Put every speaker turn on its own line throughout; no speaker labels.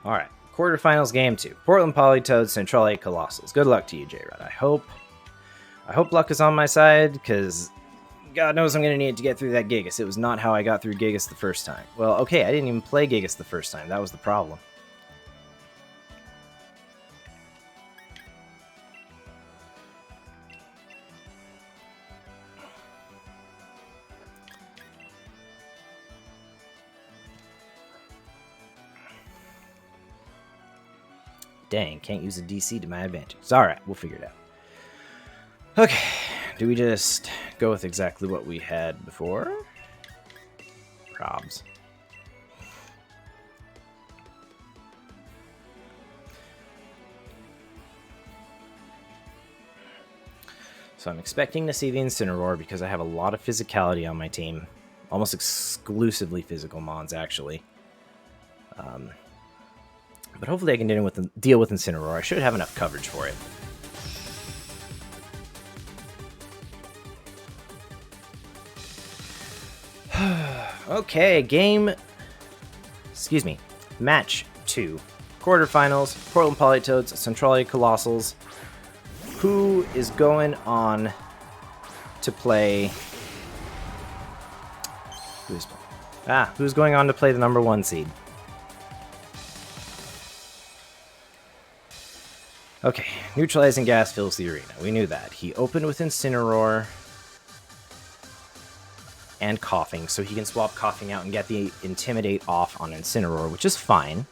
Alright, quarterfinals game 2. Portland Politoeds, Centralia Coalossals. Good luck to you, J-Rod. I hope luck is on my side, because God knows I'm going to need to get through that Gigas. It was not how I got through Gigas the first time. Well, okay, I didn't even play Gigas the first time. That was the problem. Dang, can't use a DC to my advantage. Alright, we'll figure it out. Okay, do we just go with exactly what we had before? Probs. So I'm expecting to see the Incineroar because I have a lot of physicality on my team. Almost exclusively physical mons, actually. But hopefully I can deal with Incineroar. I should have enough coverage for it. Okay, match 2. Quarterfinals, Portland Politoeds, Centralia Coalossals. Who is going on to play... Who's going on to play the number 1 seed? Okay, neutralizing gas fills the arena. We knew that. He opened with Incineroar and Coughing, so he can swap Coughing out and get the Intimidate off on Incineroar, which is fine.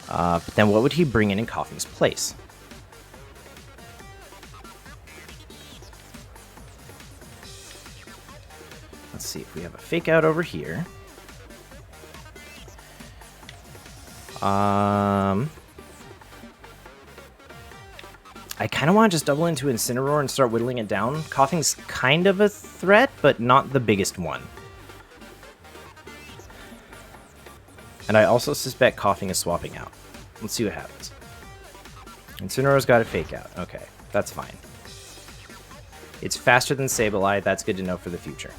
But then what would he bring in Coughing's place? Let's see if we have a Fake Out over here. I kind of want to just double into Incineroar and start whittling it down. Coughing's kind of a threat, but not the biggest one. And I also suspect Coughing is swapping out. Let's see what happens. Incineroar's got a Fake Out. Okay, that's fine. It's faster than Sableye. That's good to know for the future.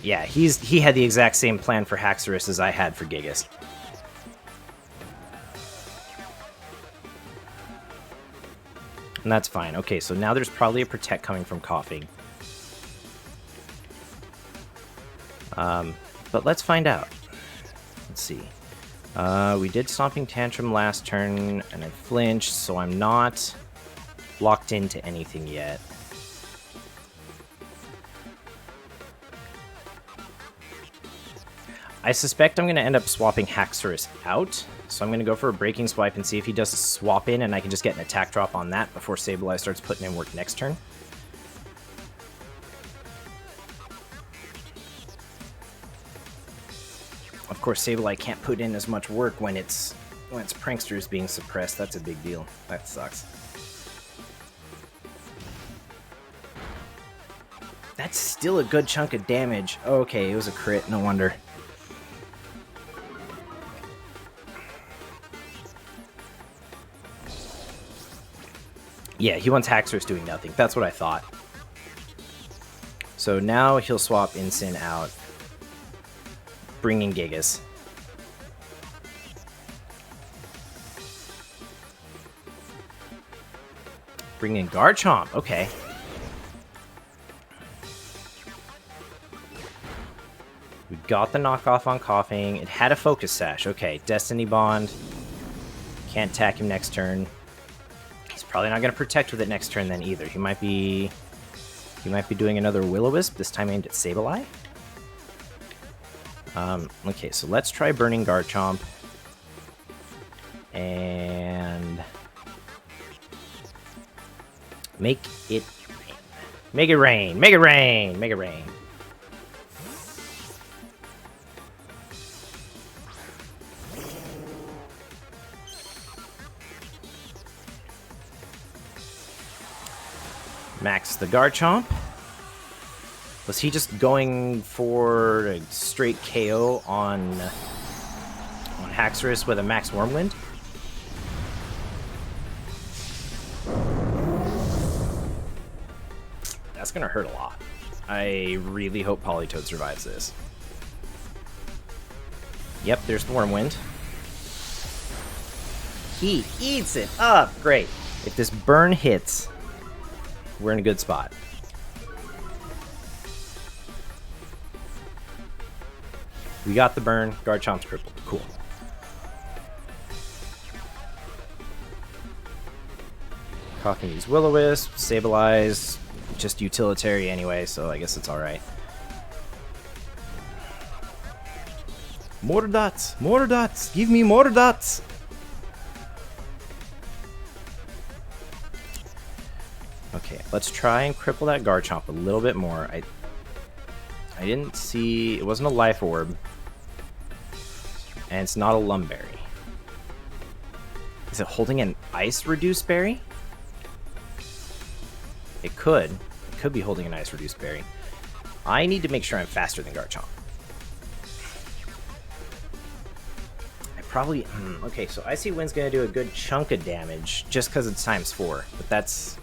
Yeah, he had the exact same plan for Haxorus as I had for Gigas. And that's fine. Okay, so now there's probably a Protect coming from Coughing. But let's find out. Let's see. We did Stomping Tantrum last turn, and I flinched, so I'm not locked into anything yet. I suspect I'm going to end up swapping Haxorus out, so I'm going to go for a Breaking Swipe and see if he does a swap in, and I can just get an attack drop on that before Sableye starts putting in work next turn. Of course, Sableye can't put in as much work when its Prankster is being suppressed. That's a big deal. That sucks. That's still a good chunk of damage. Okay, it was a crit. No wonder. Yeah, he wants Haxorus doing nothing. That's what I thought. So now he'll swap Incin out, bringing Gigas. Bring in Garchomp. Okay. We got the knockoff on Coughing. It had a Focus Sash. Okay, Destiny Bond. Can't attack him next turn. Probably not going to protect with it next turn then either. He might be doing another Will-O-Wisp, this time aimed at Sableye. Okay, so let's try burning Garchomp. And make it rain. Make it rain. Make it rain. Make it rain. Max the Garchomp. Was he just going for a straight KO on Haxorus with a Max Wormwind? That's gonna hurt a lot. I really hope Politoed survives this. Yep, there's the Wormwind. He eats it up! Great. If this burn hits, we're in a good spot. We got the burn. Garchomp's crippled. Cool. Cock can use Will-O-Wisp, Stabilize, just utilitarian anyway, so I guess it's alright. More dots! More dots! Give me more dots! Okay, let's try and cripple that Garchomp a little bit more. I didn't see... It wasn't a Life Orb. And it's not a Lumberry. Is it holding an Ice Reduced Berry? It could. It could be holding an Ice Reduced Berry. I need to make sure I'm faster than Garchomp. I probably... okay, so Icy Wind's going to do a good chunk of damage just because it's ×4. But that's...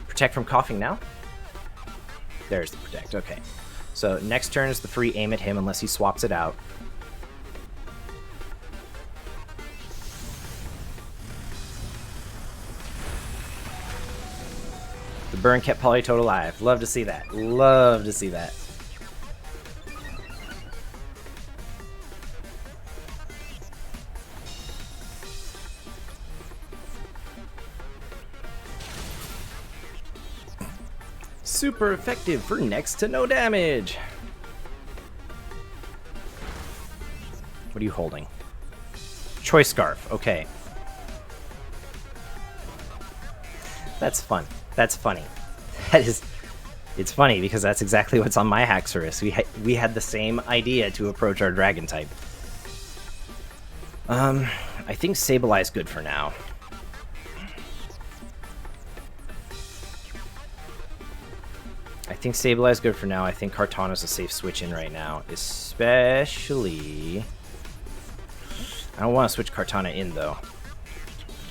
Protect from coughing now? There's the Protect, okay. So next turn is the free aim at him unless he swaps it out. The burn kept Politoed alive. Love to see that. Love to see that. Super effective for next to no damage. What are you holding? Choice Scarf. Okay. That's fun. That's funny. That is... It's funny because that's exactly what's on my Haxorus. We had the same idea to approach our Dragon type. I think Sableye good for now. I think Sableye good for now. I think Kartana's a safe switch in right now. Especially... I don't want to switch Kartana in, though.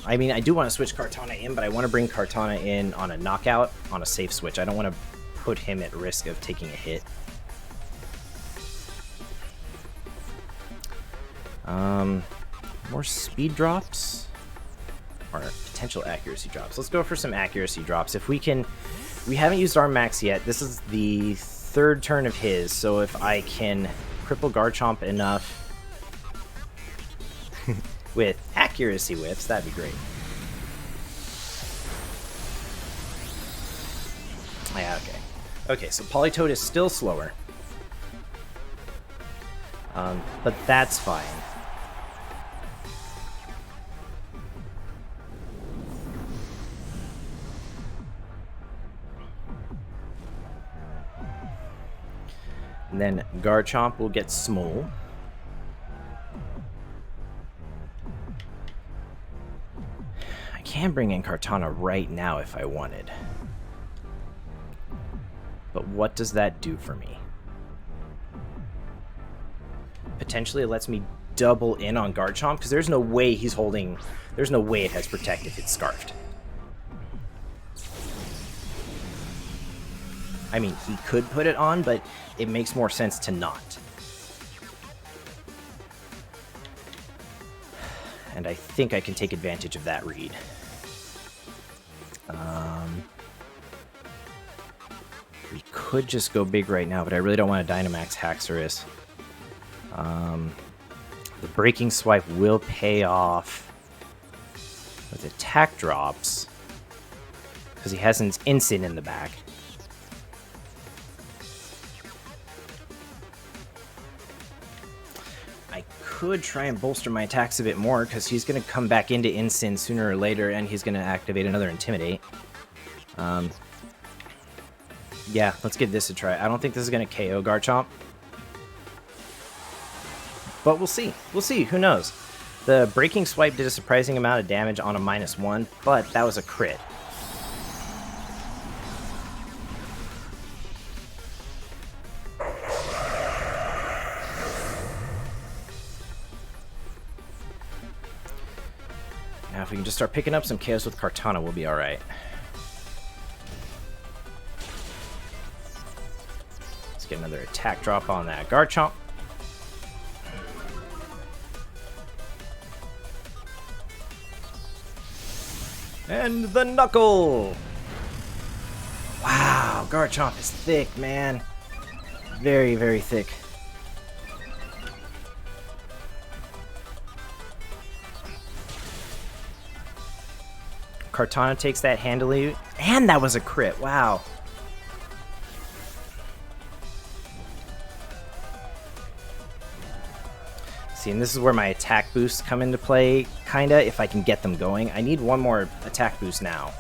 I mean, I do want to switch Kartana in, but I want to bring Kartana in on a knockout, on a safe switch. I don't want to put him at risk of taking a hit. More speed drops? Or potential accuracy drops. Let's go for some accuracy drops. If we can... We haven't used our max yet. This is the third turn of his, so if I can cripple Garchomp enough with accuracy whiffs, that'd be great. Yeah, okay. Okay, so Politoed is still slower. But that's fine. And then Garchomp will get Smole. I can bring in Kartana right now if I wanted. But what does that do for me? Potentially it lets me double in on Garchomp, because there's no way he's holding... There's no way it has Protect if it's Scarfed. I mean, he could put it on, but it makes more sense to not. And I think I can take advantage of that read. We could just go big right now, but I really don't want to Dynamax Haxorus. The Breaking Swipe will pay off with attack drops, because he has an Instant in the back. Could try and bolster my attacks a bit more, because he's going to come back into Instant sooner or later, and he's going to activate another Intimidate. Yeah, let's give this a try. I don't think this is going to KO Garchomp. But we'll see. We'll see. Who knows? The Breaking Swipe did a surprising amount of damage on a -1, but that was a crit. Now, if we can just start picking up some KOs with Kartana, we'll be alright. get another attack drop on that Garchomp. And the Knuckle! Wow, Garchomp is thick, man. Very, very thick. Kartana takes that handily, and that was a crit. Wow. See, and this is where my attack boosts come into play, kinda, if I can get them going. I need one more attack boost now.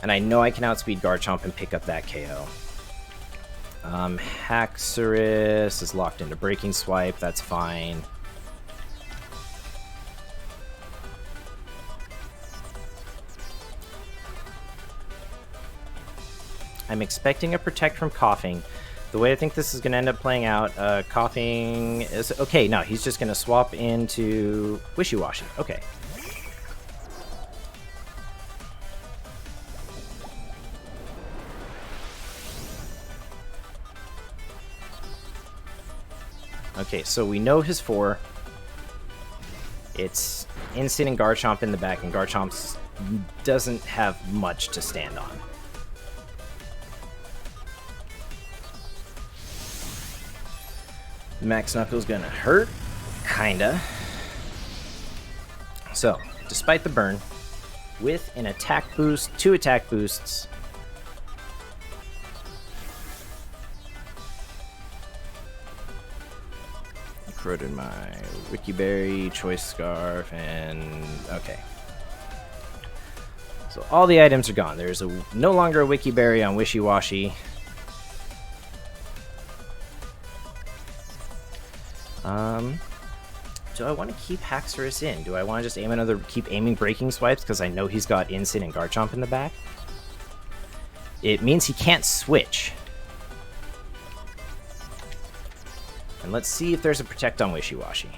And I know I can outspeed Garchomp and pick up that KO. Haxorus is locked into Breaking Swipe, that's fine. I'm expecting a Protect from Coughing. The way I think this is going to end up playing out, Coughing is... Okay, no, he's just going to swap into Wishy-Washy. Okay. Okay, so we know his 4. It's Instant and Garchomp in the back, and Garchomp doesn't have much to stand on. Max Knuckle's gonna hurt, kinda. So, despite the burn, with an attack boost, 2 attack boosts, corroded my Wiki Berry, Choice Scarf, and okay. So all the items are gone. There's no longer a Wiki Berry on Wishy-Washy. Do I want to keep Haxorus in? Do I want to just keep aiming Breaking Swipes because I know he's got Incin and Garchomp in the back? It means he can't switch. And let's see if there's a Protect on Wishy-Washy.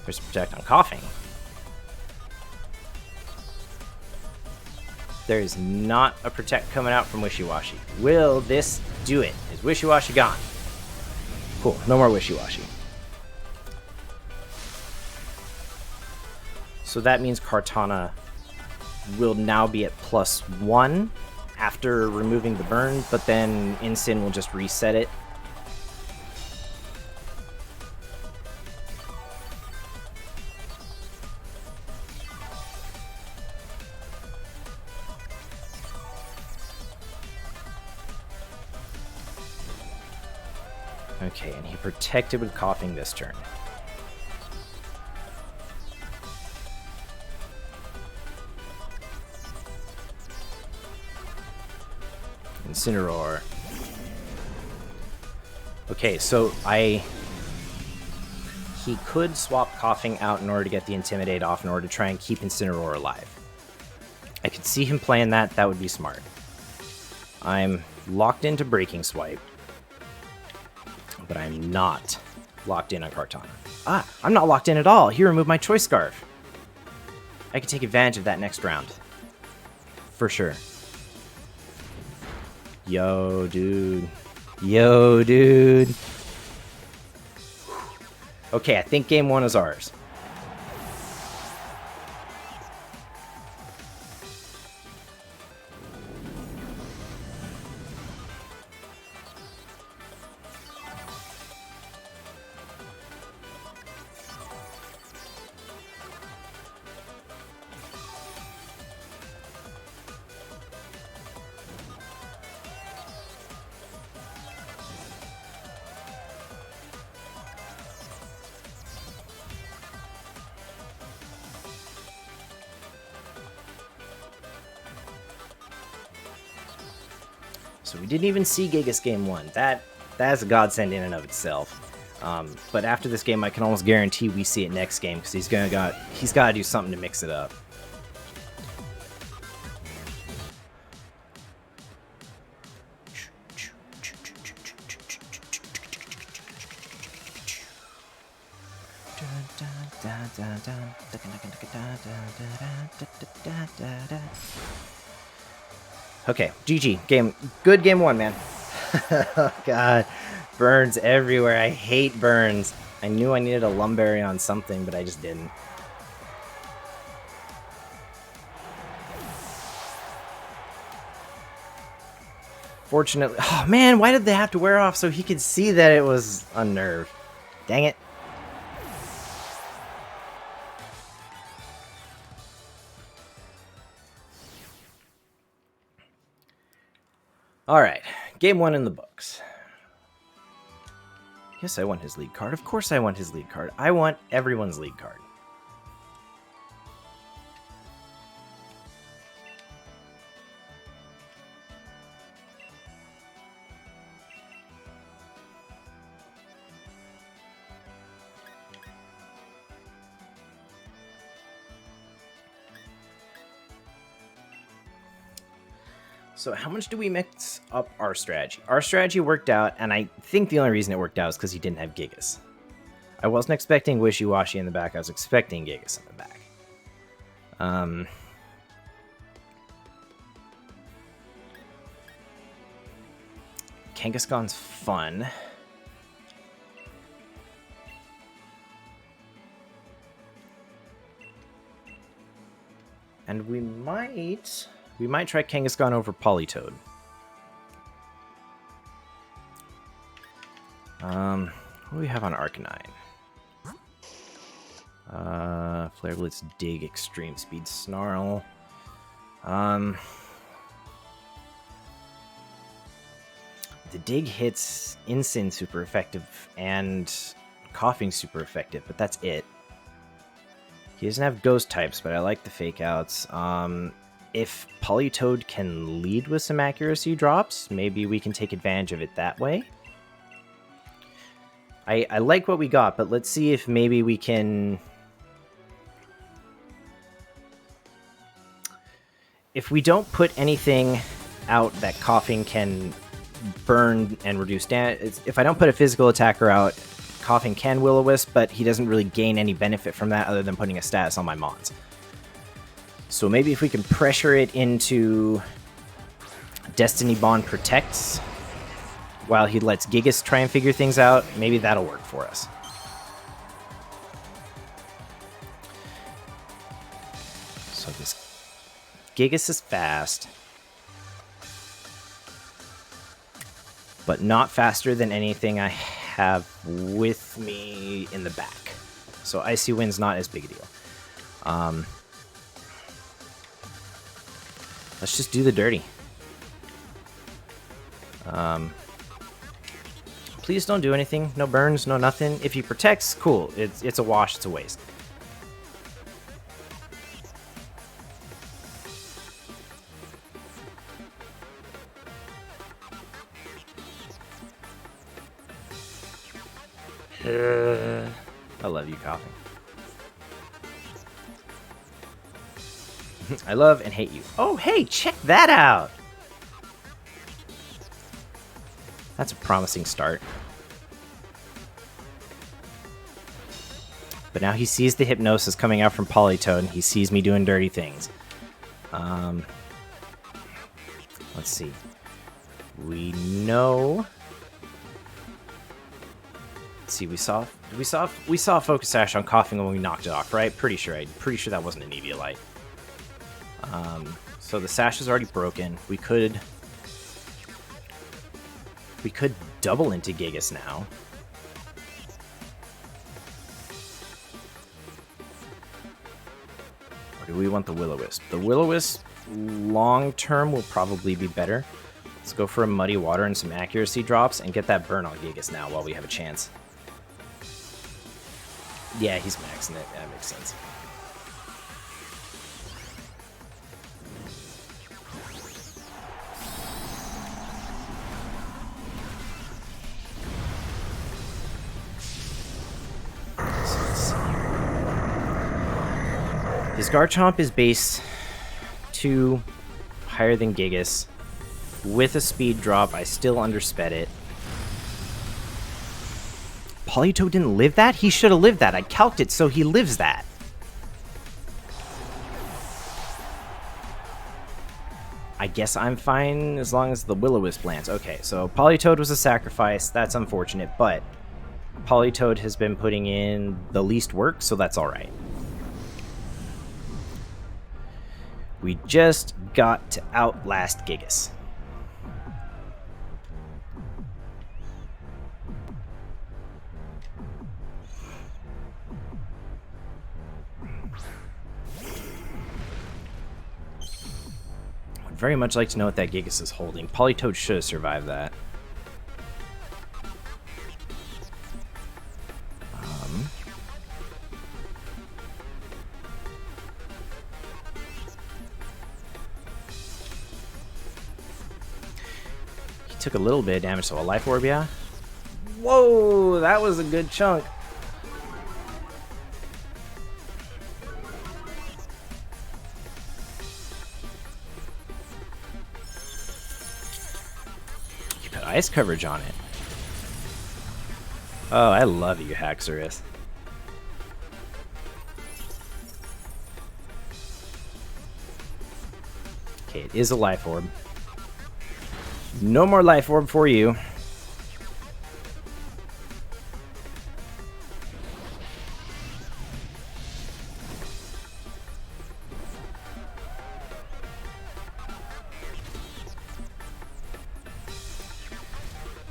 There's a Protect on Coughing. There is not a Protect coming out from Wishy-Washy. Will this do it? Is Wishy-Washy gone? Cool, no more Wishy-Washy. So that means Kartana will now be at +1 after removing the burn, but then Incin will just reset it. Okay, and he protected with Coughing this turn. Incineroar. Okay, so he could swap Coughing out in order to get the Intimidate off in order to try and keep Incineroar alive. I could see him playing that. That would be smart. I'm locked into Breaking Swipe, but I'm not locked in on Kartana. Ah, I'm not locked in at all. He removed my Choice Scarf. I could take advantage of that next round. For sure. Yo, dude. Yo, dude. Okay, I think game 1 is ours. So we didn't even see Gigas game 1. That's a godsend in and of itself. But after this game, I can almost guarantee we see it next game because he's got to do something to mix it up. Okay, GG. Good game 1, man. Oh god. Burns everywhere. I hate burns. I knew I needed a Lumberry on something, but I just didn't. Fortunately... Oh man, why did they have to wear off so he could see that it was unnerved? Dang it. Alright, game 1 in the books. Yes, I want his lead card. Of course I want his lead card. I want everyone's lead card. So how much do we mix up our strategy? Our strategy worked out, and I think the only reason it worked out is because he didn't have Gigas. I wasn't expecting Wishy-Washy in the back. I was expecting Gigas in the back. Kangaskhan's fun. And we might try Kangaskhan over Politoed. What do we have on Arcanine? Flare Blitz, Dig, Extreme Speed, Snarl. The Dig hits Incin super effective and Coughing super effective, but that's it. He doesn't have Ghost types, but I like the Fake Outs. If Politoed can lead with some accuracy drops, maybe we can take advantage of it that way. I like what we got, but let's see if maybe we can... If we don't put anything out that Coughing can burn and reduce damage... If I don't put a physical attacker out, Coughing can Will-O-Wisp, but he doesn't really gain any benefit from that other than putting a status on my Mons. So maybe if we can pressure it into Destiny Bond Protects while he lets Gigas try and figure things out, maybe that'll work for us. So this Gigas is fast, but not faster than anything I have with me in the back. So Icy Wind's not as big a deal. Let's just do the dirty. Please don't do anything. No burns, no nothing. If he protects, cool. It's a wash, it's a waste. I love you, Coughing. I love and hate you. Oh, hey, check that out! That's a promising start. But now he sees the Hypnosis coming out from Politoed, and he sees me doing dirty things. Let's see. We know... Let's see, we saw Focus Sash on Coughing when we knocked it off, right? Pretty sure that wasn't an Eviolite. So the sash is already broken. We could double into Gigas now. Or do we want the Will-O-Wisp? The Will-O-Wisp long term will probably be better. Let's go for a Muddy Water and some accuracy drops and get that burn on Gigas now while we have a chance. Yeah, he's maxing it. That makes sense. His Garchomp is base 2, higher than Gigas. With a speed drop, I still undersped it. Politoed didn't live that? He should have lived that. I calced it so he lives that. I guess I'm fine as long as the Will-O-Wisp lands. Okay, so Politoed was a sacrifice. That's unfortunate, but Politoed has been putting in the least work, so that's alright. We just got to outlast Gigas. I'd very much like to know what that Gigas is holding. Politoed should have survived that. He took a little bit of damage, so a Life Orb, yeah? Whoa, that was a good chunk. You put ice coverage on it. Oh, I love you, Haxorus. Okay, it is a Life Orb. No more Life Orb for you.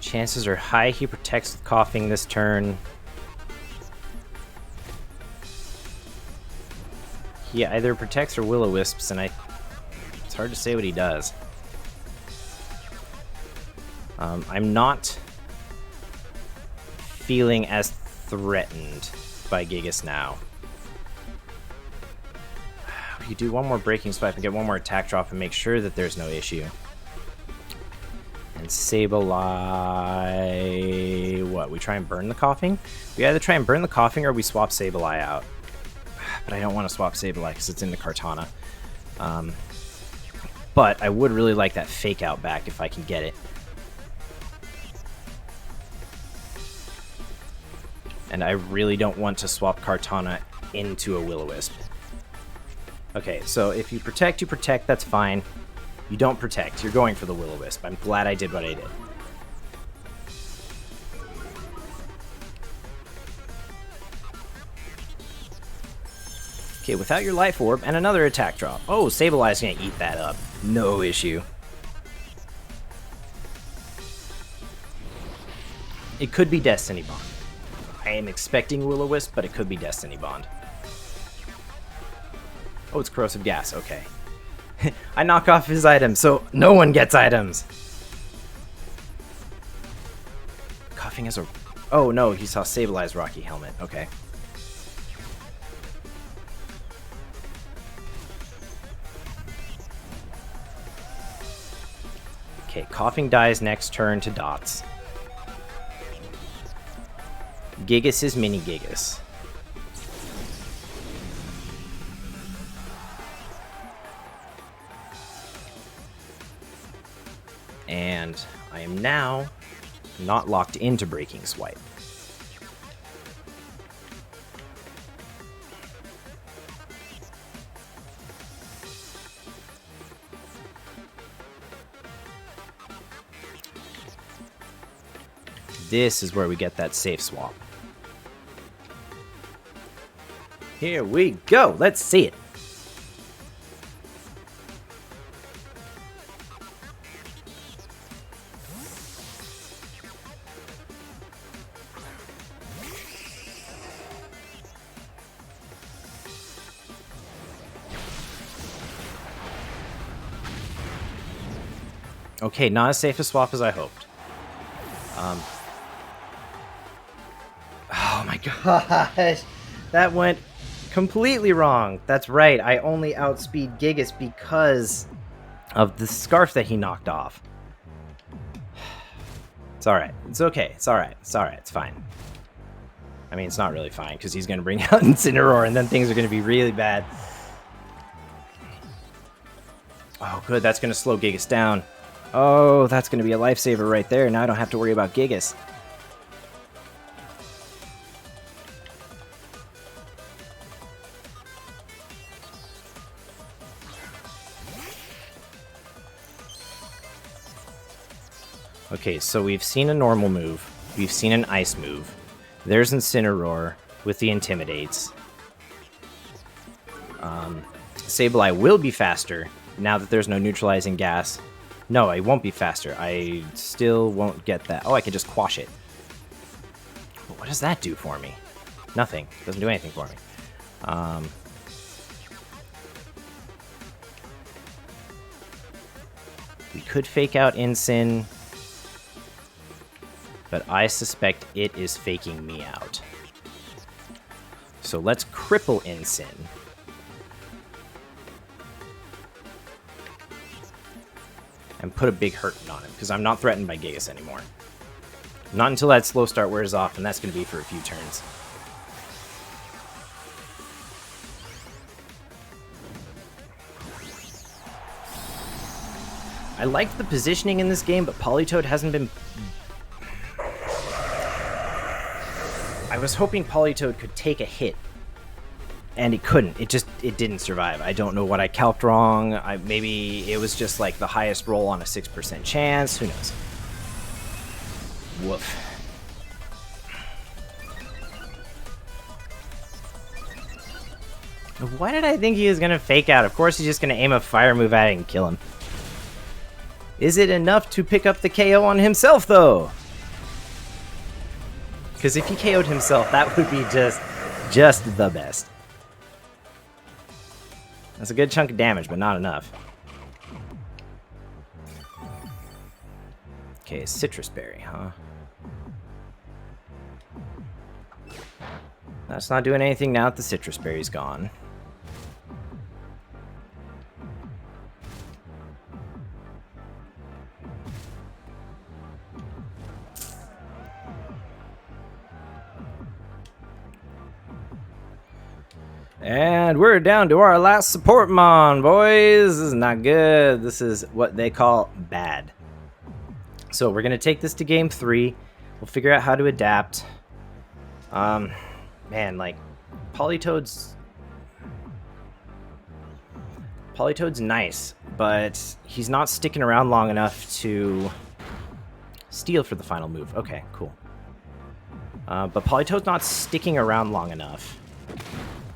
Chances are high he protects with Coughing this turn. He either protects or Will-O-Wisps, and it's hard to say what he does. I'm not feeling as threatened by Gigas now. We do one more Breaking Swipe and get one more attack drop and make sure that there's no issue. And Sableye... What, we try and burn the Coughing? We either try and burn the Coughing or we swap Sableye out. But I don't want to swap Sableye because it's into Kartana. But I would really like that Fake Out back if I can get it. And I really don't want to swap Kartana into a Will-O-Wisp. Okay, so if you protect, that's fine. You don't protect, you're going for the Will-O-Wisp. I'm glad I did what I did. Okay, without your Life Orb and another attack drop. Oh, Sableye's gonna eat that up. No issue. It could be Destiny Bond. I am expecting Will-O-Wisp, but it could be Destiny Bond. Oh, it's Corrosive Gas, okay. I knock off his items, so no one gets items! Coughing has a... Oh no, he saw Sableye's Rocky Helmet, okay. Okay, Coughing dies next turn to Dots. Gigas is Mini Gigas. And I am now not locked into Breaking Swipe. This is where we get that safe swap. Here we go. Let's see it. Okay, not as safe a swap as I hoped. Oh my gosh. That went completely wrong. That's right. I only outspeed Gigas because of the scarf that he knocked off. It's alright. It's okay. It's alright. It's alright. It's fine. I mean, it's not really fine because he's going to bring out Incineroar and then things are going to be really bad. Oh, good. That's going to slow Gigas down. Oh, that's going to be a lifesaver right there. Now I don't have to worry about Gigas. Okay, so we've seen a normal move. We've seen an ice move. There's Incineroar with the Intimidates. Sableye will be faster now that there's no neutralizing gas. No, I won't be faster. I still won't get that. Oh, I can just quash it. But what does that do for me? Nothing. Doesn't do anything for me. We could fake out Incin, but I suspect it is faking me out. So let's cripple Incin. And put a big hurting on him, because I'm not threatened by Gigas anymore. Not until that slow start wears off, and that's going to be for a few turns. I like the positioning in this game, but Politoed hasn't been... I was hoping Politoed could take a hit, and it couldn't. It didn't survive. I don't know what I calced wrong. Maybe it was just like the highest roll on a 6% chance. Who knows? Woof. Why did I think he was going to fake out? Of course he's just going to aim a fire move at it and kill him. Is it enough to pick up the KO on himself, though? Because if he KO'd himself, that would be just the best. That's a good chunk of damage, but not enough. Okay, Citrus Berry, huh? That's not doing anything now that the Citrus Berry's gone. And we're down to our last support mon, boys. This is not good. This is what they call bad. So we're going to take this to game 3. We'll figure out how to adapt. Man, like, Politoed's nice, but he's not sticking around long enough to steal for the final move. Okay, cool. But Politoed's not sticking around long enough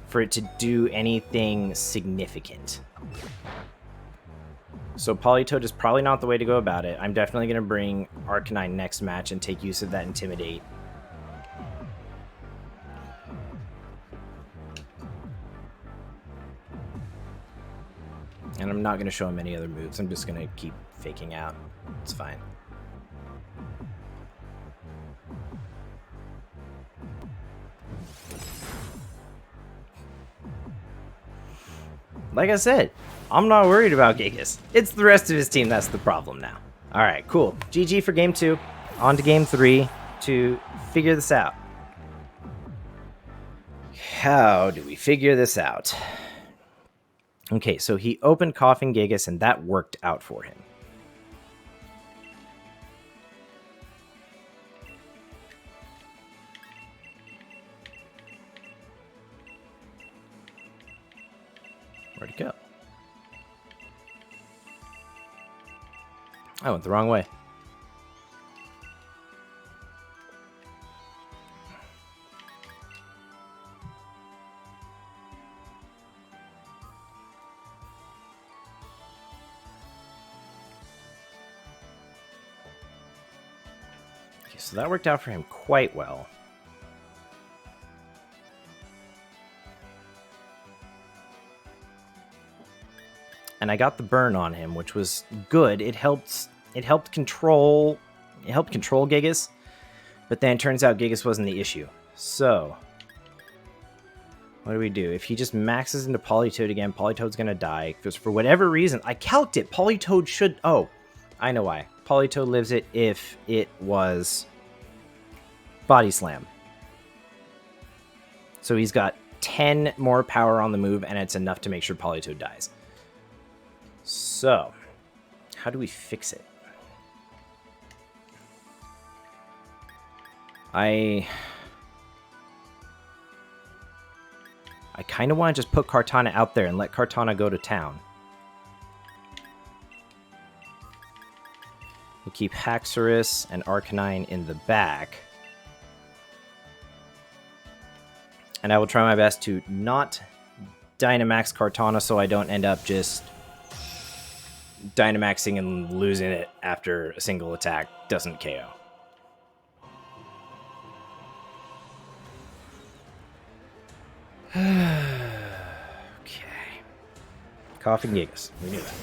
for it to do anything significant. So Politoed is probably not the way to go about it. I'm definitely going to bring Arcanine next match and take use of that Intimidate. And I'm not going to show him any other moves. I'm just going to keep faking out. It's fine. Like I said, I'm not worried about Gigas. It's the rest of his team that's the problem now. Alright, cool. GG for game 2. On to game 3 to figure this out. How do we figure this out? Okay, so he opened Coughing Gigas, and that worked out for him. Where'd it go? I went the wrong way. Okay, so that worked out for him quite well. And I got the burn on him, which was good. It helped control Gigas, but then it turns out Gigas wasn't the issue. So what do we do? If he just maxes into Politoed again, Politoed's gonna die. Because for whatever reason, I calced it. Politoed should... Oh, I know why. Politoed lives it if it was Body Slam. So he's got 10 more power on the move, and it's enough to make sure Politoed dies. So, how do we fix it? I kind of want to just put Kartana out there and let Kartana go to town. keep Haxorus and Arcanine in the back. And I will try my best to not Dynamax Kartana so I don't end up just Dynamaxing and losing it after a single attack doesn't KO. Okay. Coughing Gigas. We knew that.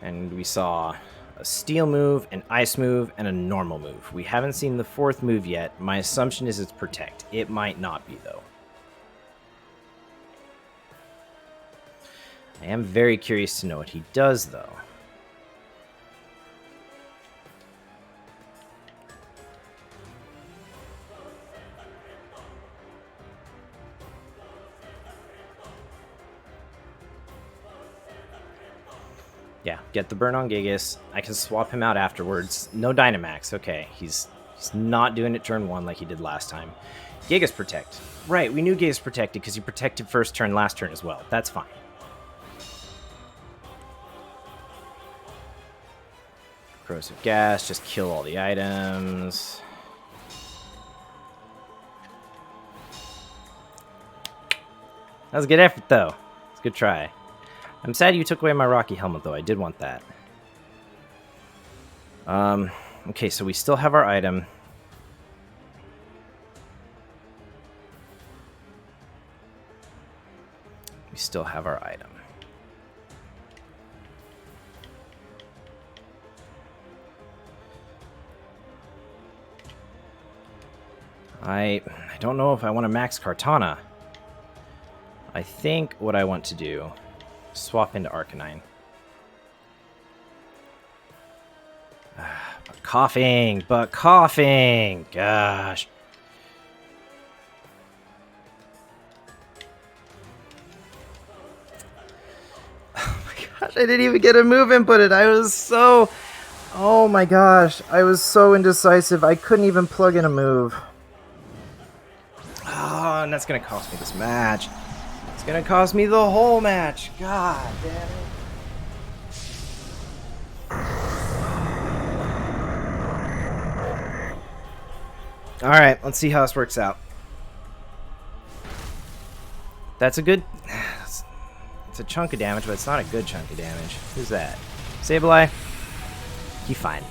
And we saw a steel move, an ice move, and a normal move. We haven't seen the fourth move yet. My assumption is it's protect. It might not be, though. I am very curious to know what he does, though. Yeah, get the burn on Gigas. I can swap him out afterwards. No Dynamax. Okay, he's not doing it turn 1 like he did last time. Gigas protect. Right, we knew Gigas protected because he protected first turn, last turn as well. That's fine. Corrosive Gas, just kill all the items. That was a good effort, though. It's a good try. I'm sad you took away my Rocky Helmet, though. I did want that. Okay, so we still have our item. We still have our item. I don't know if I want to max Kartana. I think what I want to do is swap into Arcanine. But coughing! Gosh. Oh my gosh, I didn't even get a move inputted. I was so... Oh my gosh, I was so indecisive. I couldn't even plug in a move. Oh, and that's going to cost me this match. It's going to cost me the whole match. God damn it. Alright, let's see how this works out. That's a good... It's a chunk of damage, but it's not a good chunk of damage. Who's that? Sableye? He's fine.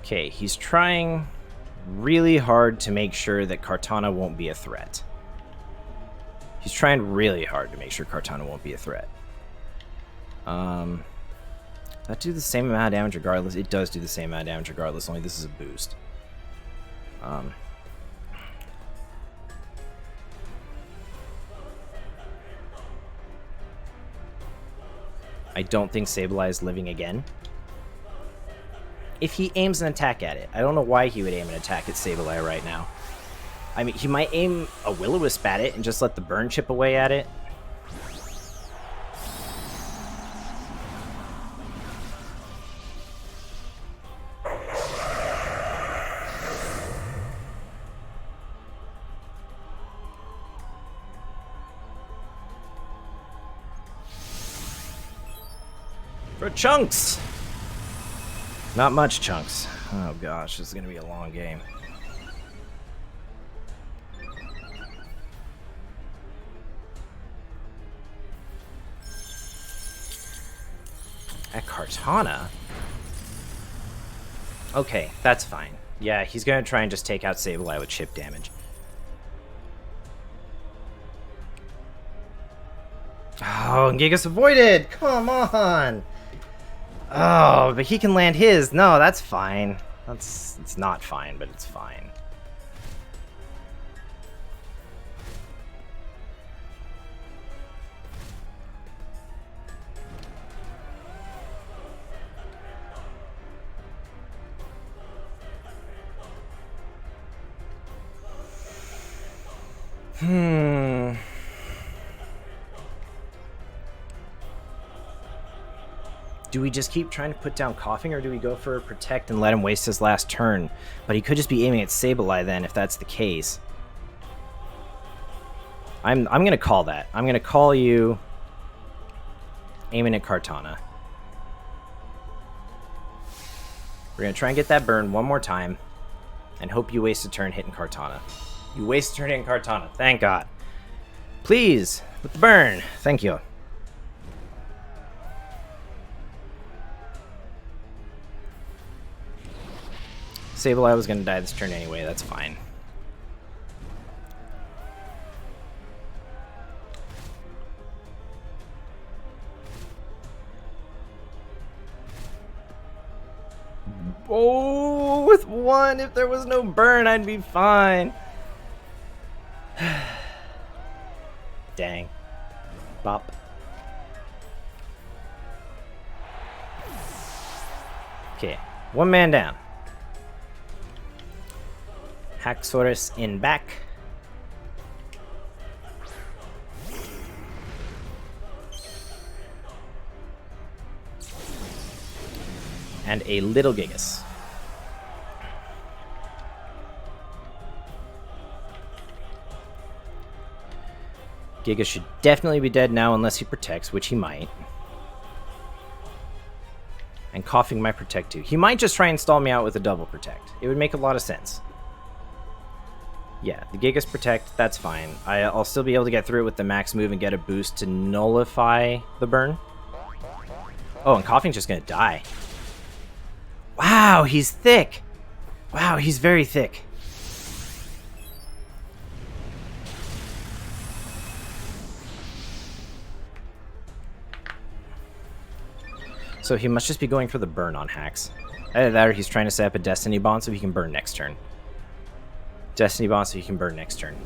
Okay, he's trying really hard to make sure that Kartana won't be a threat. He's trying really hard to make sure Kartana won't be a threat. That do the same amount of damage regardless? It does do the same amount of damage regardless, only this is a boost. I don't think Sableye is living again. If he aims an attack at it, I don't know why he would aim an attack at Sableye right now. I mean, he might aim a Will-O-Wisp at it and just let the burn chip away at it. For chunks! Not much chunks. Oh gosh, this is going to be a long game. At Kartana? Okay, that's fine. Yeah, he's going to try and just take out Sableye with chip damage. Oh, and Gigas avoided! Come on! Oh, but he can land his. No, that's fine. It's not fine, but it's fine. Hmm. Do we just keep trying to put down Coughing, or do we go for a Protect and let him waste his last turn? But he could just be aiming at Sableye then, if that's the case. I'm going to call that. I'm going to call you aiming at Kartana. We're going to try and get that burn one more time and hope you waste a turn hitting Kartana. You waste a turn hitting Kartana. Thank God. Please, with the burn. Thank you. Sableye was going to die this turn anyway. That's fine. Oh, with one, if there was no burn, I'd be fine. Dang. Bop. Okay, one man down. Haxorus in back. And a little Gigas. Gigas should definitely be dead now unless he protects, which he might. And Coughing might protect too. He might just try and stall me out with a double protect. It would make a lot of sense. Yeah, the Gigas protect, that's fine. I'll still be able to get through it with the max move and get a boost to nullify the burn. Oh, and Coughing's just gonna die. Wow, he's thick. Wow, he's very thick. So he must just be going for the burn on Hax. Either that or he's trying to set up a Destiny Bond so he can burn next turn. Destiny Bond so he can burn next turn.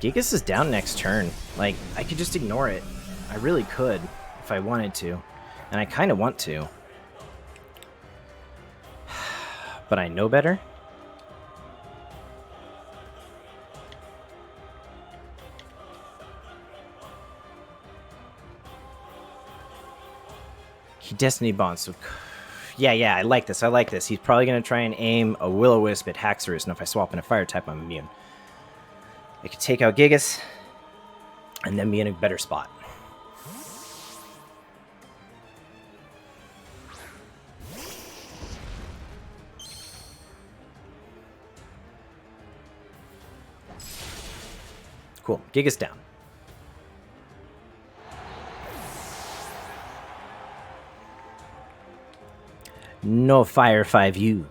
Gigas is down next turn. Like, I could just ignore it. I really could, if I wanted to. And I kind of want to. But I know better. He Destiny Bonds, so... Yeah, I like this, He's probably going to try and aim a Will-O-Wisp at Haxorus, and if I swap in a Fire type, I'm immune. I could take out Gigas, and then be in a better spot. Cool, Gigas down. No Fire 5U.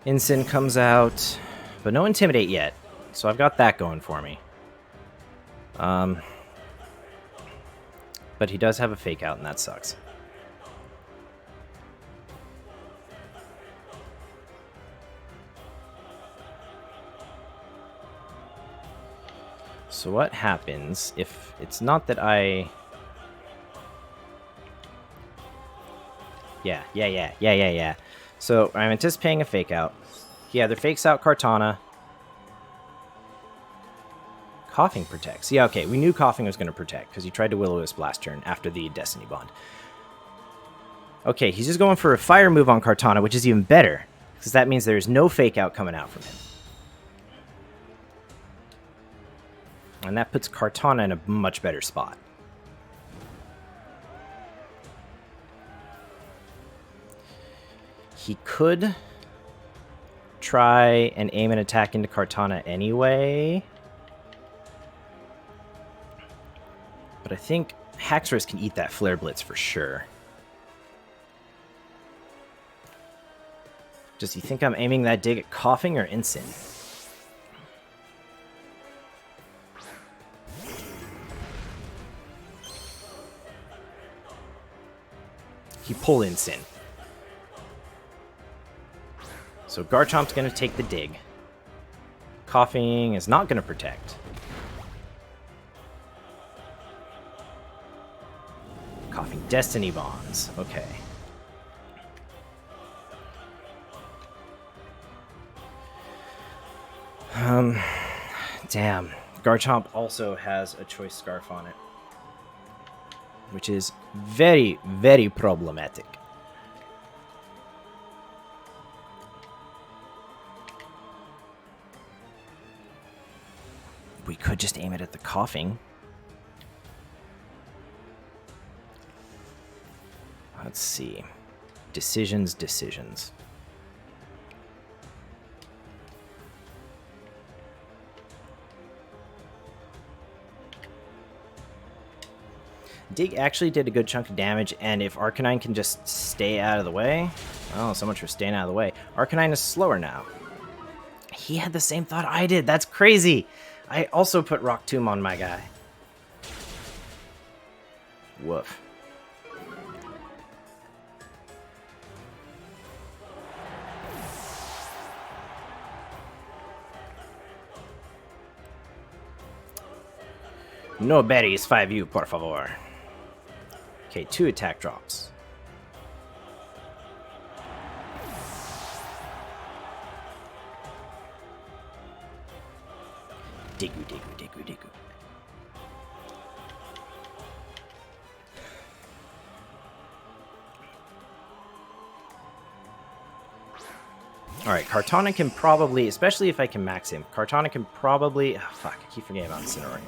Ensign comes out, but no Intimidate yet, so I've got that going for me. But he does have a Fake Out, and that sucks. So what happens if it's not that I... Yeah. So I'm anticipating a Fake Out. He either fakes out Kartana. Coughing protects. Yeah, okay, we knew Coughing was going to protect because he tried to Will-O-Wisp last turn after the Destiny Bond. Okay, he's just going for a Fire move on Kartana, which is even better because that means there's no Fake Out coming out from him. And that puts Kartana in a much better spot. He could try and aim an attack into Kartana anyway. But I think Haxorus can eat that Flare Blitz for sure. Does he think I'm aiming that dig at coughing or Ensign? He pulled Ensign. So Garchomp's going to take the dig. Coughing is not going to protect. Coughing Destiny Bonds. Okay. Damn. Garchomp also has a choice scarf on it, which is very, very problematic. We could just aim it at the coughing. Let's see. Decisions. Dig actually did a good chunk of damage, and if Arcanine can just stay out of the way... Oh, so much for staying out of the way. Arcanine is slower now. He had the same thought I did. That's crazy. I also put Rock Tomb on my guy. Woof. No berries, 5U, por favor. Okay, 2 attack drops. Digu. Alright, Kartana can probably, especially if I can max him, Kartana can probably... Oh, fuck, I keep forgetting about Incineroar.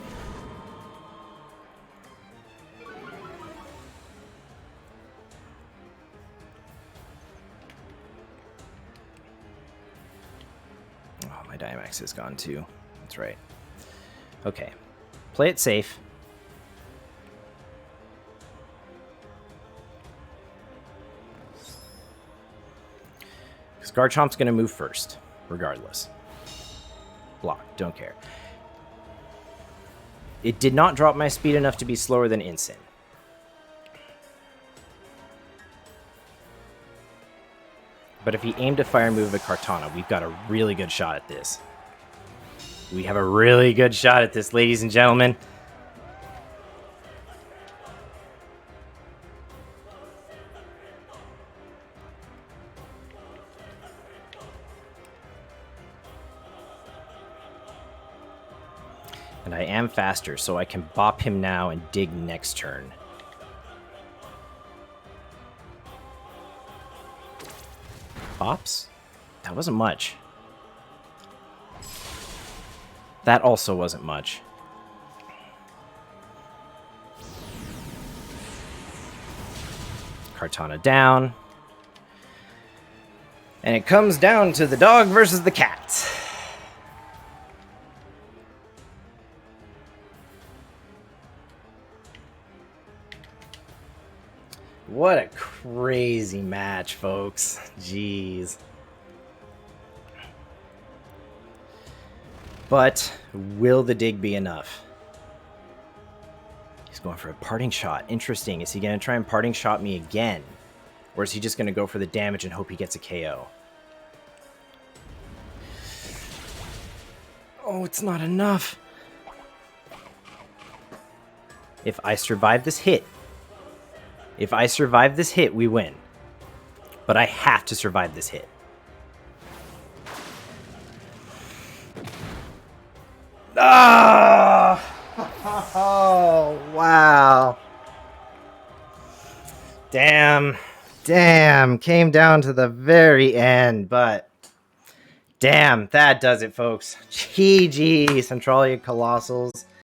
Oh, my Dynamax is gone too. That's right. Okay. Play it safe. Because Garchomp's going to move first, regardless. Block. Don't care. It did not drop my speed enough to be slower than Ensign. But if he aimed a fire move at Kartana, we've got a really good shot at this. We have a really good shot at this, ladies and gentlemen. And I am faster, so I can bop him now and dig next turn. Bops? That wasn't much. That also wasn't much. Kartana down. And it comes down to the dog versus the cat. What a crazy match, folks. Jeez. But will the dig be enough? He's going for a parting shot. Interesting. Is he going to try and parting shot me again? Or is he just going to go for the damage and hope he gets a KO? Oh, it's not enough. If I survive this hit, we win. But I have to survive this hit. Ah! Oh, wow. Damn. Came down to the very end, but damn, that does it, folks. GG, Centralia Coalossals.